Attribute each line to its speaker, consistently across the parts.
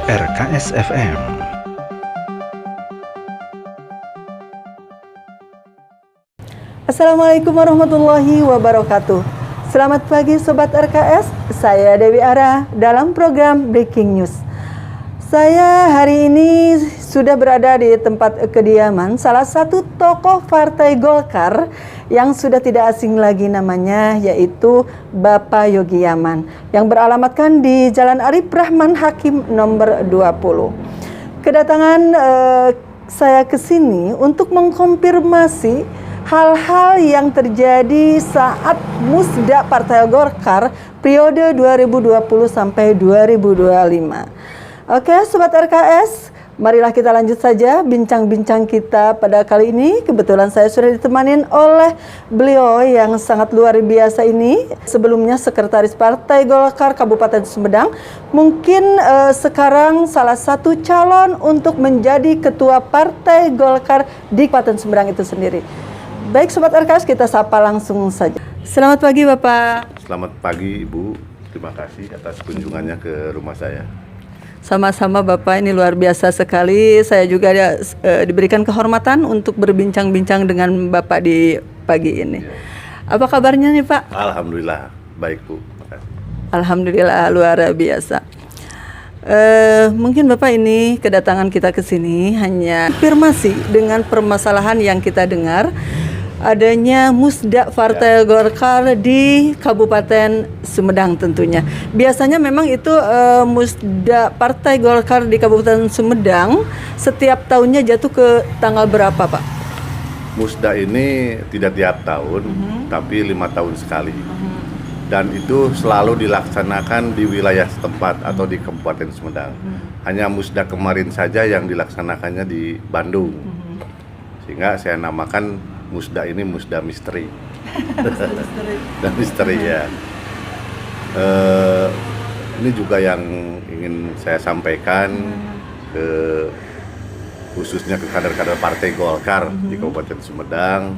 Speaker 1: RKS FM.
Speaker 2: Assalamualaikum warahmatullahi wabarakatuh. Selamat pagi Sobat RKS, saya Dewi Ara dalam program Breaking News. Saya hari ini sudah berada di tempat kediaman salah satu tokoh Partai Golkar yang sudah tidak asing lagi namanya, yaitu Bapak Yogi Yaman, yang beralamatkan di Jalan Arif Rahman Hakim nomor 20. Kedatangan saya ke sini untuk mengkonfirmasi hal-hal yang terjadi saat Musda Partai Golkar periode 2020 sampai 2025. Oke, Sobat RKS, marilah kita lanjut saja bincang-bincang kita pada kali ini. Kebetulan saya sudah ditemanin oleh beliau yang sangat luar biasa ini. Sebelumnya Sekretaris Partai Golkar Kabupaten Sumedang, mungkin sekarang salah satu calon untuk menjadi Ketua Partai Golkar di Kabupaten Sumedang itu sendiri. Baik Sobat RKS, kita sapa langsung saja. Selamat pagi Bapak.
Speaker 3: Selamat pagi Ibu, terima kasih atas kunjungannya ke rumah saya.
Speaker 2: Sama-sama Bapak, ini luar biasa sekali. Saya juga diberikan kehormatan untuk berbincang-bincang dengan Bapak di pagi ini. Apa kabarnya nih Pak?
Speaker 3: Alhamdulillah, baik Bu. Makasih.
Speaker 2: Alhamdulillah, luar biasa. Mungkin Bapak, ini kedatangan kita ke sini hanya konfirmasi dengan permasalahan yang kita dengar adanya Musda Partai Golkar di Kabupaten Sumedang tentunya. Biasanya memang itu Musda Partai Golkar di Kabupaten Sumedang setiap tahunnya jatuh ke tanggal berapa Pak?
Speaker 3: Musda ini tidak tiap tahun, tapi 5 tahun sekali. Dan itu selalu dilaksanakan di wilayah setempat atau di Kabupaten Sumedang. Hanya Musda kemarin saja yang dilaksanakannya di Bandung. Sehingga saya namakan Musda ini Musda Misteri. Dan misteri ya. Ini juga yang ingin saya sampaikan ke khususnya ke kader-kader Partai Golkar di Kabupaten Sumedang,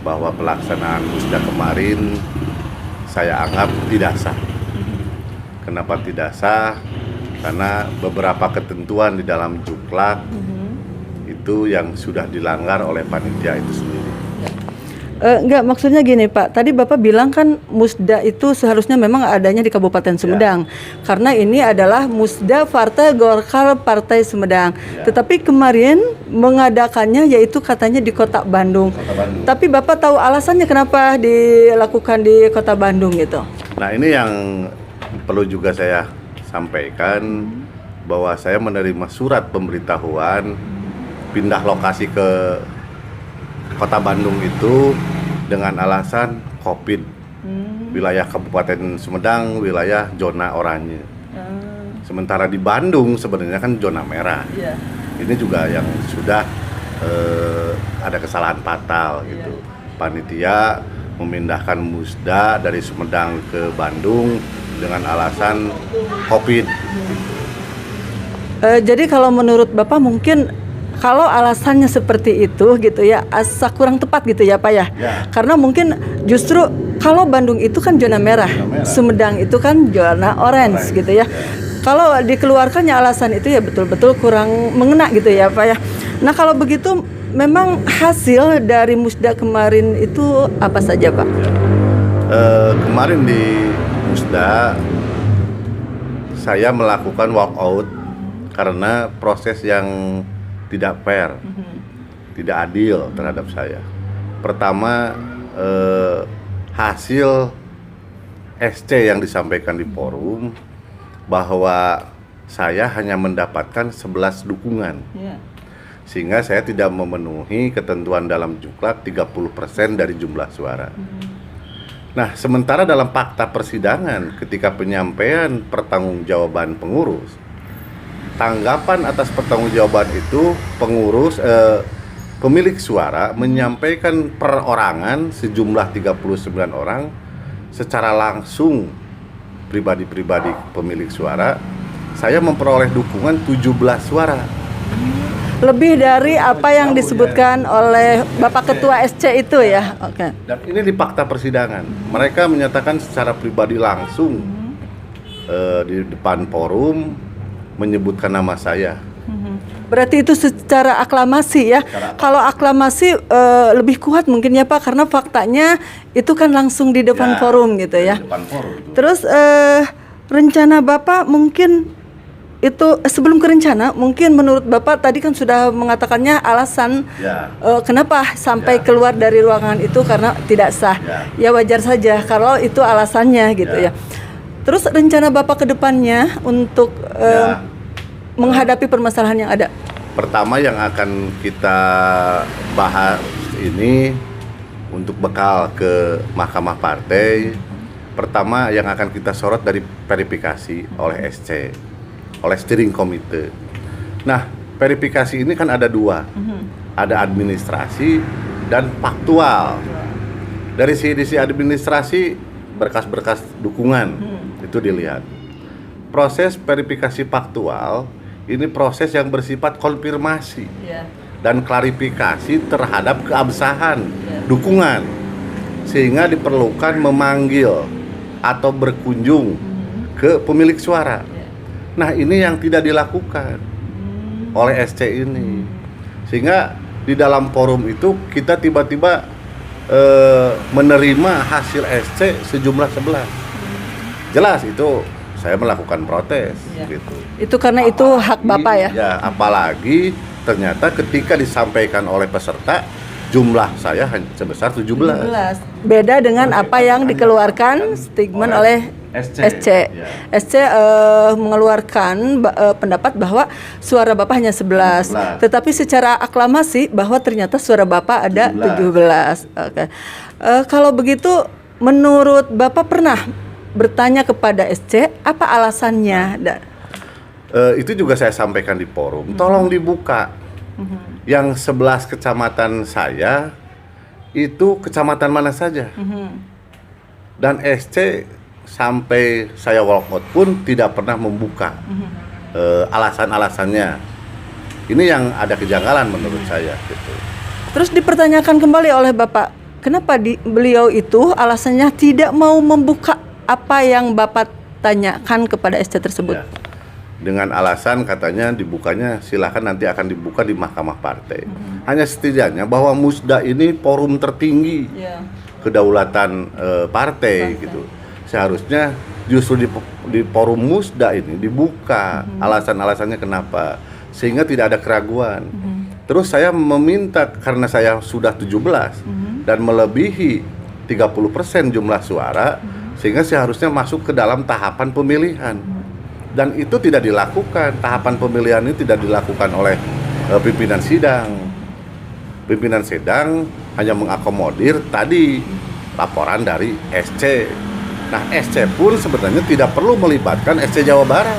Speaker 3: bahwa pelaksanaan Musda kemarin saya anggap tidak sah. Kenapa tidak sah? Karena beberapa ketentuan di dalam Juklak itu yang sudah dilanggar oleh panitia itu sendiri.
Speaker 2: Enggak, maksudnya gini Pak, tadi Bapak bilang kan Musda itu seharusnya memang adanya di Kabupaten Sumedang, karena ini adalah Musda Partai Golkar Partai Sumedang. Tetapi kemarin mengadakannya yaitu katanya di Kota Bandung. Tapi Bapak tahu alasannya kenapa dilakukan di Kota Bandung gitu?
Speaker 3: Nah, ini yang perlu juga saya sampaikan, bahwa saya menerima surat pemberitahuan pindah lokasi ke Kota Bandung itu dengan alasan COVID. Wilayah Kabupaten Sumedang wilayah zona oranye. Sementara di Bandung sebenarnya kan zona merah. Ini juga yang sudah ada kesalahan fatal gitu. Panitia memindahkan Musda dari Sumedang ke Bandung dengan alasan COVID.
Speaker 2: Jadi kalau menurut Bapak mungkin kalau alasannya seperti itu gitu ya, asa kurang tepat gitu ya Pak ya. Karena mungkin justru kalau Bandung itu kan zona merah, Sumedang itu kan zona orange gitu ya. Kalau dikeluarkannya alasan itu ya betul-betul kurang mengena gitu ya Pak ya. Nah kalau begitu memang hasil dari Musda kemarin itu apa saja Pak?
Speaker 3: Kemarin di Musda saya melakukan walkout karena proses yang tidak fair, tidak adil terhadap saya. Pertama, hasil SC yang disampaikan di forum bahwa saya hanya mendapatkan 11 dukungan, sehingga saya tidak memenuhi ketentuan dalam Juklak 30% dari jumlah suara. Nah, sementara dalam fakta persidangan ketika penyampaian pertanggungjawaban pengurus, tanggapan atas pertanggungjawaban itu pengurus pemilik suara menyampaikan perorangan sejumlah 39 orang secara langsung pribadi-pribadi pemilik suara. Saya memperoleh dukungan 17 suara.
Speaker 2: Lebih dari apa yang disebutkan oleh Bapak Ketua SC itu ya. Oke.
Speaker 3: Dan ini di fakta persidangan. Mereka menyatakan secara pribadi langsung di depan forum menyebutkan nama saya.
Speaker 2: Berarti itu secara aklamasi ya. Kalau aklamasi lebih kuat mungkin ya Pak, karena faktanya itu kan langsung di depan forum gitu ya.
Speaker 3: Di depan forum.
Speaker 2: Terus rencana Bapak mungkin itu sebelum ke rencana, mungkin menurut Bapak tadi kan sudah mengatakannya alasan kenapa sampai keluar dari ruangan itu karena tidak sah. Ya wajar saja kalau itu alasannya gitu ya. Terus rencana Bapak ke depannya untuk menghadapi permasalahan yang ada?
Speaker 3: Pertama yang akan kita bahas ini untuk bekal ke Mahkamah Partai. Pertama yang akan kita sorot dari verifikasi oleh SC, oleh steering committee. Nah, verifikasi ini kan ada dua, ada administrasi dan faktual. Dari sisi administrasi, berkas-berkas dukungan itu dilihat. Proses verifikasi faktual ini proses yang bersifat konfirmasi dan klarifikasi terhadap keabsahan dukungan, sehingga diperlukan memanggil atau berkunjung ke pemilik suara. Nah, ini yang tidak dilakukan oleh SC ini, sehingga di dalam forum itu kita tiba-tiba menerima hasil SC sejumlah 11. Jelas itu saya melakukan protes gitu.
Speaker 2: Itu karena itu hak Bapak ya?
Speaker 3: Ya, apalagi ternyata ketika disampaikan oleh peserta jumlah saya hanya sebesar 17.
Speaker 2: Beda dengan apa yang dikeluarkan statement oleh SC. SC mengeluarkan pendapat bahwa suara Bapak hanya 11. Tetapi secara aklamasi bahwa ternyata suara Bapak ada 17. Oke. Kalau begitu menurut Bapak pernah bertanya kepada SC apa alasannya?
Speaker 3: Itu juga saya sampaikan di forum. Tolong dibuka. Yang 11 kecamatan saya itu kecamatan mana saja. Dan SC sampai saya walkout pun tidak pernah membuka alasan-alasannya. Ini yang ada kejanggalan menurut saya gitu.
Speaker 2: Terus dipertanyakan kembali oleh Bapak, kenapa beliau itu alasannya tidak mau membuka apa yang Bapak tanyakan kepada SC tersebut?
Speaker 3: Dengan alasan katanya dibukanya silakan nanti akan dibuka di Mahkamah Partai. Hanya setidaknya bahwa Musda ini forum tertinggi kedaulatan partai gitu. Seharusnya justru di forum Musda ini dibuka alasan-alasannya kenapa, sehingga tidak ada keraguan. Terus saya meminta karena saya sudah 17 dan melebihi 30% jumlah suara, sehingga seharusnya masuk ke dalam tahapan pemilihan. Dan itu tidak dilakukan. Tahapan pemilihan ini tidak dilakukan oleh pimpinan sidang. Pimpinan sidang hanya mengakomodir tadi laporan dari SC. Nah, SC pun sebenarnya tidak perlu melibatkan SC Jawa Barat.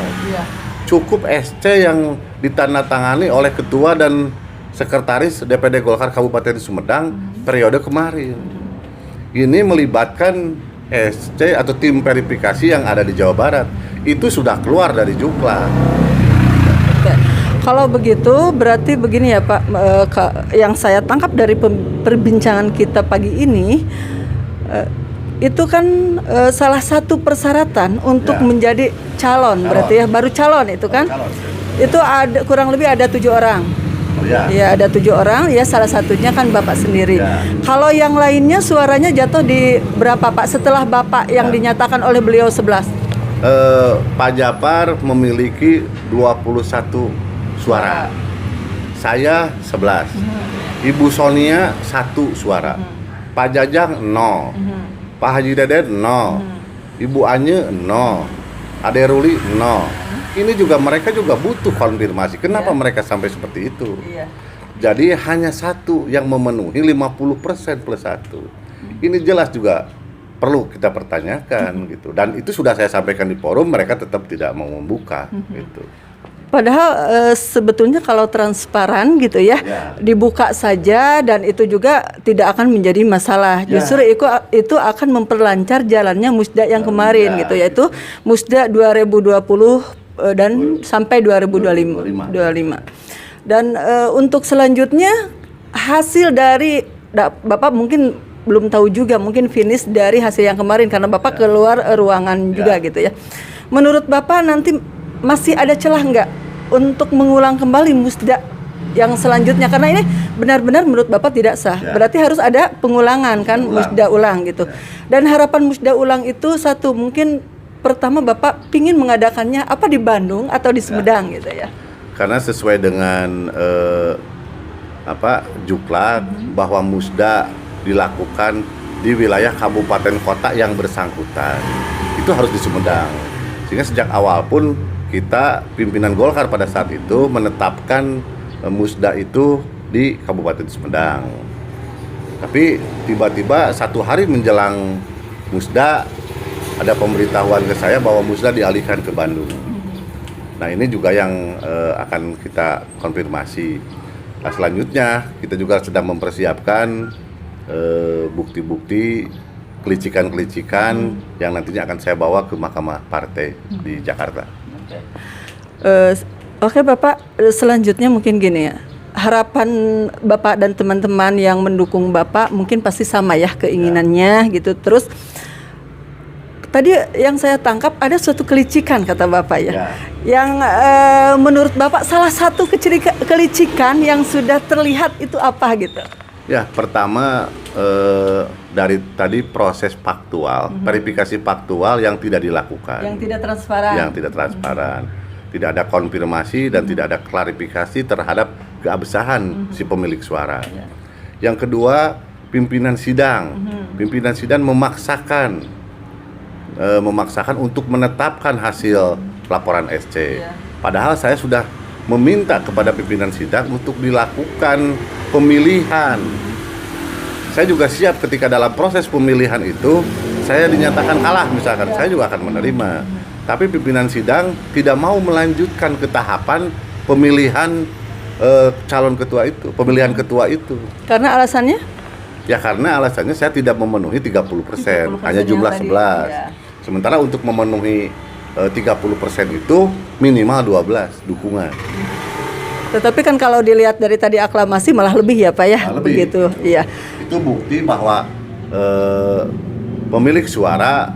Speaker 3: Cukup SC yang ditandatangani oleh ketua dan sekretaris DPD Golkar Kabupaten Sumedang periode kemarin. Ini melibatkan SC atau tim verifikasi yang ada di Jawa Barat. Itu sudah keluar dari Jukla.
Speaker 2: Kalau begitu berarti begini ya Pak, yang saya tangkap dari perbincangan kita pagi ini, itu kan salah satu persyaratan untuk menjadi calon, berarti ya baru calon itu kan? Itu ada kurang lebih ada 7 orang. Ya ada 7 orang, ya salah satunya kan Bapak sendiri. Kalau yang lainnya suaranya jatuh di berapa Pak setelah Bapak yang dinyatakan oleh beliau 11?
Speaker 3: Pak Japar memiliki 21 suara. Saya 11. Ibu Sonia 1 suara. Pak Jajang 0. Pak Haji Deden 0. Ibu Anye 0. Ade Ruli 0. Ini juga mereka juga butuh konfirmasi. Kenapa mereka sampai seperti itu? Jadi hanya 1 yang memenuhi 50% plus 1. Ini jelas juga perlu kita pertanyakan gitu. Dan itu sudah saya sampaikan di forum, mereka tetap tidak mau membuka gitu.
Speaker 2: Padahal sebetulnya kalau transparan gitu ya, dibuka saja dan itu juga tidak akan menjadi masalah. Justru itu akan memperlancar jalannya Musda yang kemarin gitu, yaitu Musda 2020 dan sampai 2025. Dan untuk selanjutnya hasil dari Bapak mungkin belum tahu juga, mungkin finish dari hasil yang kemarin karena Bapak keluar ruangan juga gitu ya. Menurut Bapak nanti masih ada celah nggak untuk mengulang kembali musda yang selanjutnya, karena ini benar-benar menurut Bapak tidak sah. Berarti harus ada pengulangan kan, musda ulang gitu. Dan harapan musda ulang itu satu, mungkin pertama Bapak pingin mengadakannya apa di Bandung atau di Sumedang gitu ya.
Speaker 3: Karena sesuai dengan Juklak bahwa musda dilakukan di wilayah kabupaten kota yang bersangkutan. Itu harus di Sumedang. Sehingga sejak awal pun kita pimpinan Golkar pada saat itu menetapkan musda itu di Kabupaten Sumedang. Tapi tiba-tiba satu hari menjelang musda ada pemberitahuan ke saya bahwa musda dialihkan ke Bandung. Nah, ini juga yang akan kita konfirmasi. Nah, selanjutnya kita juga sedang mempersiapkan bukti-bukti kelicikan-kelicikan yang nantinya akan saya bawa ke Mahkamah Partai di Jakarta.
Speaker 2: Oke Bapak, selanjutnya mungkin gini ya, harapan Bapak dan teman-teman yang mendukung Bapak mungkin pasti sama ya keinginannya gitu. Terus tadi yang saya tangkap ada suatu kelicikan kata Bapak ya. Yang menurut Bapak salah satu kelicikan yang sudah terlihat itu apa gitu?
Speaker 3: Ya, pertama dari tadi proses faktual, verifikasi faktual yang tidak dilakukan.
Speaker 2: Yang tidak transparan.
Speaker 3: Yang tidak transparan. Tidak ada konfirmasi dan tidak ada klarifikasi terhadap keabsahan si pemilik suara. Yang kedua, pimpinan sidang. Pimpinan sidang memaksakan untuk menetapkan hasil laporan SC. Padahal saya sudah meminta kepada pimpinan sidang untuk dilakukan pemilihan. Saya juga siap ketika dalam proses pemilihan itu saya dinyatakan kalah misalkan, saya juga akan menerima. Tapi pimpinan sidang tidak mau melanjutkan ke tahapan pemilihan calon ketua itu, pemilihan ketua itu.
Speaker 2: Karena alasannya?
Speaker 3: Ya karena alasannya saya tidak memenuhi 30%, hanya jumlah 11. Sementara untuk memenuhi 30% itu minimal 12 dukungan.
Speaker 2: Tetapi kan kalau dilihat dari tadi aklamasi malah lebih ya Pak ya, begitu. Iya.
Speaker 3: Itu bukti bahwa pemilik suara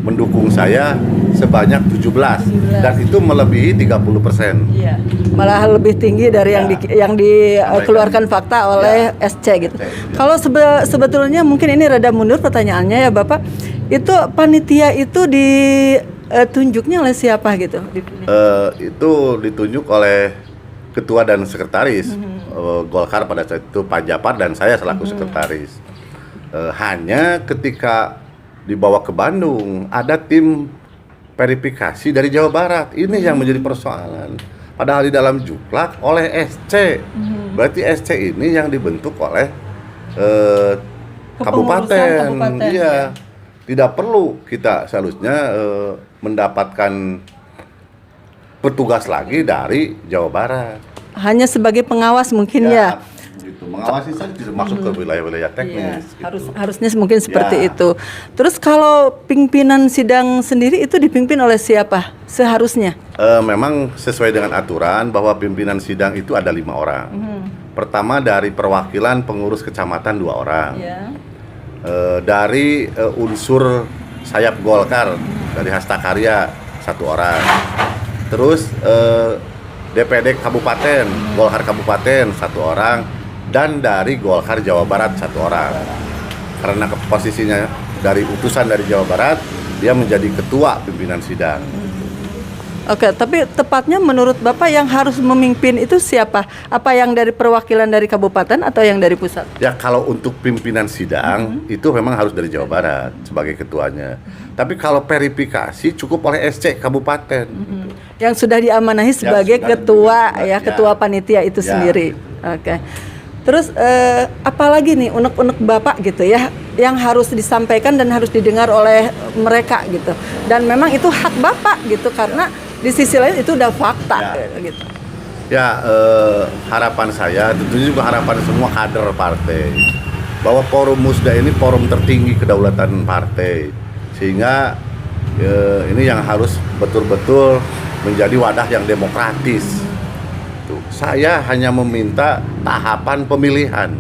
Speaker 3: mendukung saya sebanyak 17 dan itu melebihi 30%.
Speaker 2: Iya. Malah lebih tinggi dari yang dikeluarkan fakta oleh SC gitu. Kalau sebetulnya mungkin ini rada mundur pertanyaannya ya Bapak, itu panitia itu ditunjuknya oleh siapa gitu?
Speaker 3: Itu ditunjuk oleh ketua dan sekretaris Golkar pada saat itu Pak Japar dan saya selaku sekretaris. Hanya ketika dibawa ke Bandung ada tim verifikasi dari Jawa Barat. Ini yang menjadi persoalan. Padahal di dalam Juklak oleh SC. Berarti SC ini yang dibentuk oleh kabupaten. Iya. Tidak perlu kita seharusnya mendapatkan petugas lagi dari Jawa Barat.
Speaker 2: Hanya sebagai pengawas mungkin ya.
Speaker 3: Gitu. Mengawasi saja tidak masuk ke wilayah-wilayah teknis. Gitu.
Speaker 2: Harusnya mungkin seperti itu. Terus kalau pimpinan sidang sendiri itu dipimpin oleh siapa seharusnya?
Speaker 3: Memang sesuai dengan aturan bahwa pimpinan sidang itu ada 5 orang. Pertama dari perwakilan pengurus kecamatan 2 orang. Dari unsur sayap Golkar dari Hasta Karya 1 orang. Terus DPD Kabupaten Golkar Kabupaten 1 orang dan dari Golkar Jawa Barat 1 orang. Karena posisinya dari utusan dari Jawa Barat, dia menjadi ketua pimpinan sidang.
Speaker 2: Oke, tapi tepatnya menurut Bapak yang harus memimpin itu siapa? Apa yang dari perwakilan dari kabupaten atau yang dari pusat?
Speaker 3: Ya kalau untuk pimpinan sidang itu memang harus dari Jawa Barat sebagai ketuanya. Tapi kalau verifikasi cukup oleh SC kabupaten.
Speaker 2: Yang sudah diamanahi sebagai ketua ketua panitia itu sendiri. Oke. Terus apalagi nih unek-unek Bapak gitu ya yang harus disampaikan dan harus didengar oleh mereka gitu. Dan memang itu hak Bapak gitu karena di sisi lain itu udah fakta gitu.
Speaker 3: Ya harapan saya tentunya juga harapan semua kader partai bahwa forum musda ini forum tertinggi kedaulatan partai sehingga ini yang harus betul-betul menjadi wadah yang demokratis. Saya hanya meminta tahapan pemilihan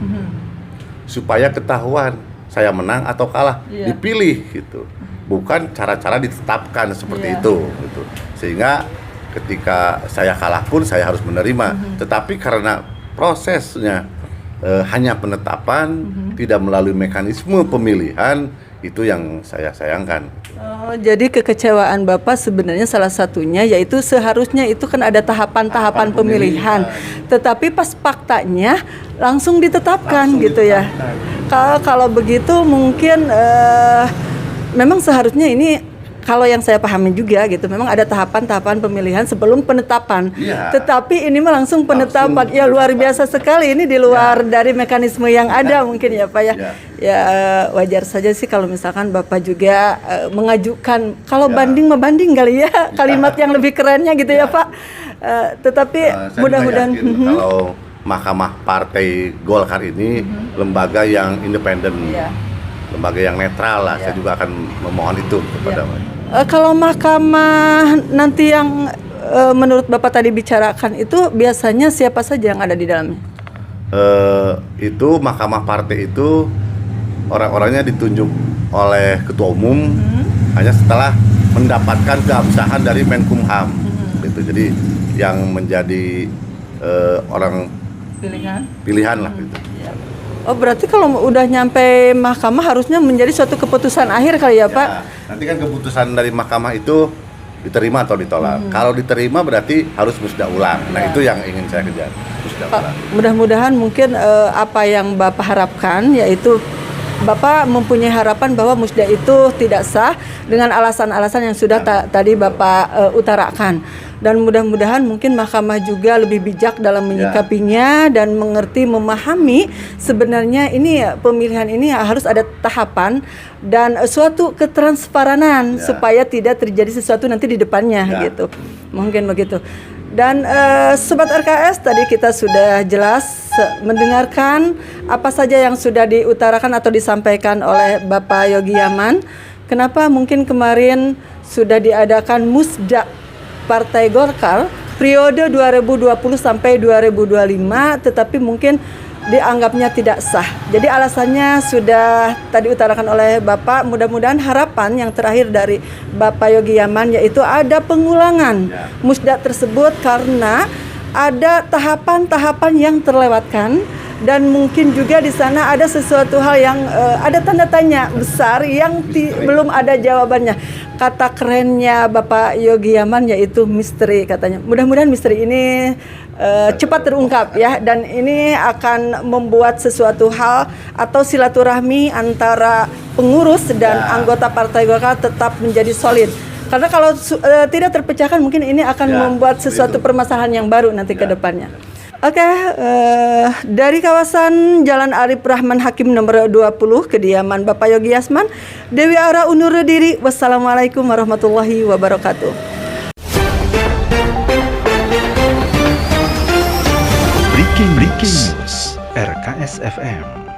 Speaker 3: supaya ketahuan saya menang atau kalah, dipilih gitu. Bukan cara-cara ditetapkan seperti itu gitu. Sehingga ketika saya kalah pun saya harus menerima. Tetapi karena prosesnya hanya penetapan, tidak melalui mekanisme pemilihan, itu yang saya sayangkan.
Speaker 2: Oh, jadi kekecewaan Bapak sebenarnya salah satunya yaitu seharusnya itu kan ada tahapan-tahapan pemilihan. Tetapi pas faktanya langsung ditetapkan gitu ya. Kalau begitu mungkin memang seharusnya ini kalau yang saya pahami juga gitu, memang ada tahapan-tahapan pemilihan sebelum penetapan.
Speaker 3: Ya.
Speaker 2: Tetapi ini mah langsung penetapan. Ya luar biasa sekali, ini di luar dari mekanisme yang ada mungkin ya Pak ya. Ya wajar saja sih kalau misalkan Bapak juga mengajukan, kalau banding mah banding kali ya, kalimat yang lebih kerennya gitu ya Pak. Tetapi mudah-mudahan
Speaker 3: kalau Mahkamah Partai Golkar ini lembaga yang independen, lembaga yang netral lah. Saya juga akan memohon itu kepada
Speaker 2: kalau mahkamah nanti yang menurut Bapak tadi bicarakan itu biasanya siapa saja yang ada di dalamnya?
Speaker 3: Itu Mahkamah Partai itu orang-orangnya ditunjuk oleh Ketua Umum hanya setelah mendapatkan keabsahan dari Menkumham. Gitu. Jadi yang menjadi orang pilihan lah gitu.
Speaker 2: Oh berarti kalau udah nyampe mahkamah harusnya menjadi suatu keputusan akhir kali ya Pak?
Speaker 3: Nanti kan keputusan dari mahkamah itu diterima atau ditolak. Kalau diterima berarti harus musda ulang. Nah itu yang ingin saya kejar, musda ulang.
Speaker 2: Mudah-mudahan mungkin apa yang Bapak harapkan yaitu Bapak mempunyai harapan bahwa musda itu tidak sah dengan alasan-alasan yang sudah tadi Bapak utarakan. Dan mudah-mudahan mungkin mahkamah juga lebih bijak dalam menyikapinya dan mengerti, memahami sebenarnya ini pemilihan ini harus ada tahapan dan suatu ketransparanan supaya tidak terjadi sesuatu nanti di depannya gitu. Mungkin begitu. Dan Sobat RKS, tadi kita sudah jelas mendengarkan apa saja yang sudah diutarakan atau disampaikan oleh Bapak Yogi Yaman. Kenapa mungkin kemarin sudah diadakan musda Partai Golkar periode 2020 sampai 2025, tetapi mungkin dianggapnya tidak sah. Jadi alasannya sudah tadi utarakan oleh Bapak. Mudah-mudahan harapan yang terakhir dari Bapak Yogi Yaman yaitu ada pengulangan musda tersebut karena ada tahapan-tahapan yang terlewatkan dan mungkin juga di sana ada sesuatu hal yang ada tanda tanya besar yang belum ada jawabannya. Kata kerennya Bapak Yogi Yaman yaitu misteri katanya. Mudah-mudahan misteri ini cepat terungkap ya, dan ini akan membuat sesuatu hal atau silaturahmi antara pengurus dan anggota Partai Golkar tetap menjadi solid. Karena kalau tidak terpecahkan mungkin ini akan membuat sesuatu permasalahan yang baru nanti ke depannya. Oke, dari kawasan Jalan Arif Rahman Hakim nomor 20, kediaman Bapak Yogi Yasman, Dewi Ara undur diri. Wassalamualaikum warahmatullahi wabarakatuh.
Speaker 1: Breaking News RKS FM.